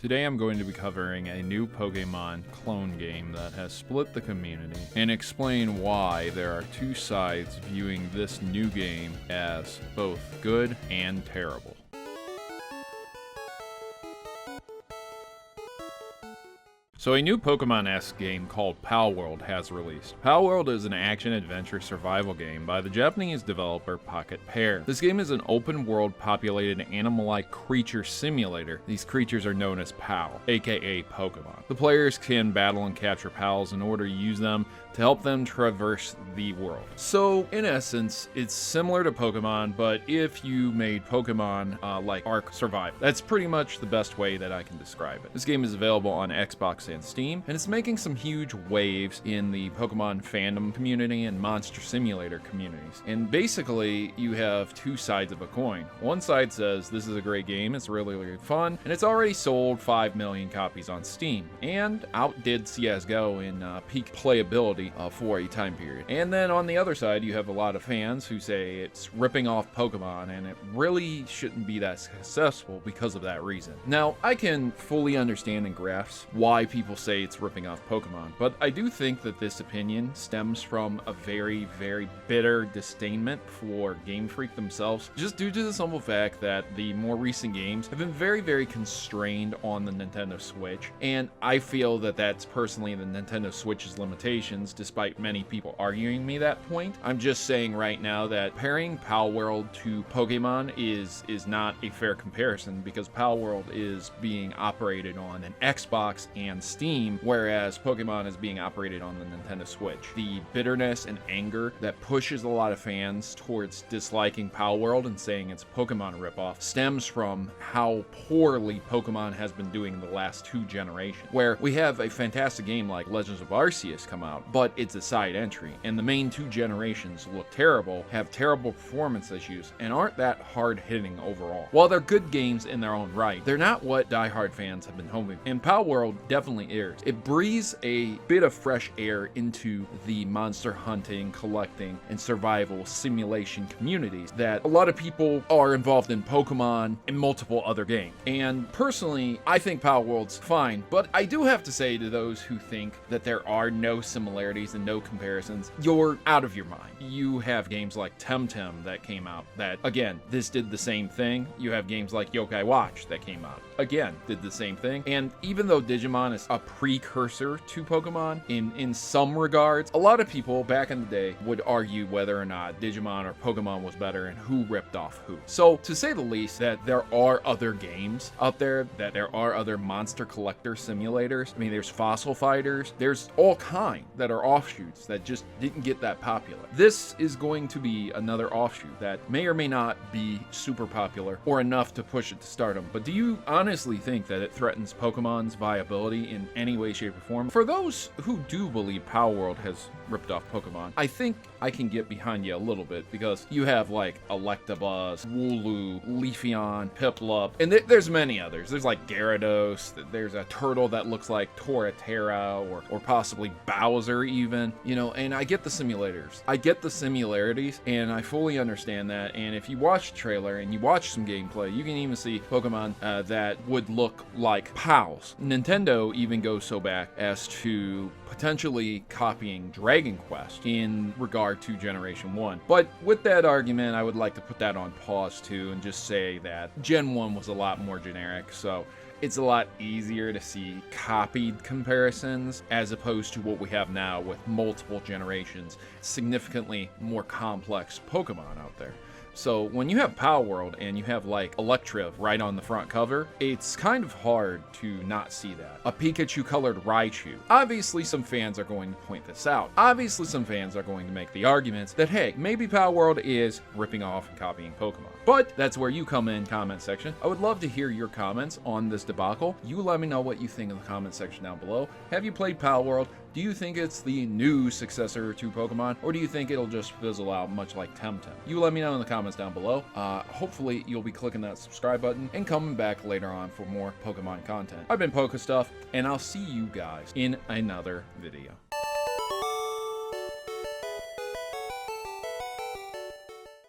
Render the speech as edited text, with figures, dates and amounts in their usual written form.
Today I'm going to be covering a new Pokemon clone game that has split the community and explain why there are two sides viewing this new game as both good and terrible. So a new Pokemon-esque game called Palworld has released. Palworld is an action-adventure survival game by the Japanese developer Pocket Pair. This game is an open-world populated animal-like creature simulator. These creatures are known as PAL, aka Pokemon. The players can battle and capture PALs in order to use them to help them traverse the world. So in essence, it's similar to Pokemon, but if you made Pokemon like Ark Survive. That's pretty much the best way that I can describe it. This game is available on Xbox and Steam, and it's making some huge waves in the Pokemon fandom community and Monster Simulator communities. And basically, you have two sides of a coin. One side says, this is a great game, it's really, really fun, and it's already sold 5 million copies on Steam, and outdid CSGO in peak playability for a time period. And then on the other side, you have a lot of fans who say it's ripping off Pokemon, and it really shouldn't be that successful because of that reason. Now, I can fully understand and grasp why people say it's ripping off Pokemon, but I do think that this opinion stems from a very, very bitter disdainment for Game Freak themselves, just due to the simple fact that the more recent games have been very, very constrained on the Nintendo Switch, and I feel that that's personally the Nintendo Switch's limitations, despite many people arguing me that point. I'm just saying right now that pairing Palworld to Pokemon is not a fair comparison, because Palworld is being operated on an Xbox and Steam, whereas Pokemon is being operated on the Nintendo Switch. The bitterness and anger that pushes a lot of fans towards disliking Palworld and saying it's a Pokemon ripoff stems from how poorly Pokemon has been doing the last two generations, where we have a fantastic game like Legends of Arceus come out, but it's a side entry, and the main two generations look terrible, have terrible performance issues, and aren't that hard-hitting overall. While they're good games in their own right, they're not what die-hard fans have been hoping. And Palworld definitely is. It breathes a bit of fresh air into the monster hunting, collecting, and survival simulation communities that a lot of people are involved in Pokemon and multiple other games. And personally, I think Palworld's fine, but I do have to say to those who think that there are no similarities and no comparisons, you're out of your mind. You have games like Temtem that came out that, again, this did the same thing. You have games like Yokai Watch that came out, again, did the same thing. And even though Digimon is a precursor to Pokemon in some regards, a lot of people back in the day would argue whether or not Digimon or Pokemon was better and who ripped off who. So to say the least, that there are other games out there, that there are other monster collector simulators. I mean, there's Fossil Fighters, there's all kinds that are offshoots that just didn't get that popular. This is going to be another offshoot that may or may not be super popular or enough to push it to stardom. But do you honestly think that it threatens Pokemon's viability in any way, shape, or form? For those who do believe Palworld has ripped off Pokemon, I think I can get behind you a little bit, because you have like Electabuzz, Wooloo, Leafeon, Piplup, and there's many others. There's like Gyarados, there's a turtle that looks like Torterra or possibly Bowser even, you know, and I get the simulators. I get the similarities, and I fully understand that, and if you watch the trailer and you watch some gameplay, you can even see Pokemon that would look like PALs. Nintendo even goes so back as to potentially copying Dragon Quest in regard to Generation 1. But with that argument, I would like to put that on pause too and just say that Gen 1 was a lot more generic, so it's a lot easier to see copied comparisons as opposed to what we have now with multiple generations, significantly more complex Pokemon out there. So when you have Palworld and you have like Electriv right on the front cover, it's kind of hard to not see that. A Pikachu colored Raichu. Obviously some fans are going to point this out. Obviously some fans are going to make the arguments that, hey, maybe Palworld is ripping off and copying Pokemon. But that's where you come in, comment section. I would love to hear your comments on this debacle. You let me know what you think in the comment section down below. Have you played Palworld? Do you think it's the new successor to Pokemon, or do you think it'll just fizzle out much like Temtem? You let me know in the comments down below. Hopefully you'll be clicking that subscribe button and coming back later on for more Pokemon content. I've been PokeStuff, and I'll see you guys in another video.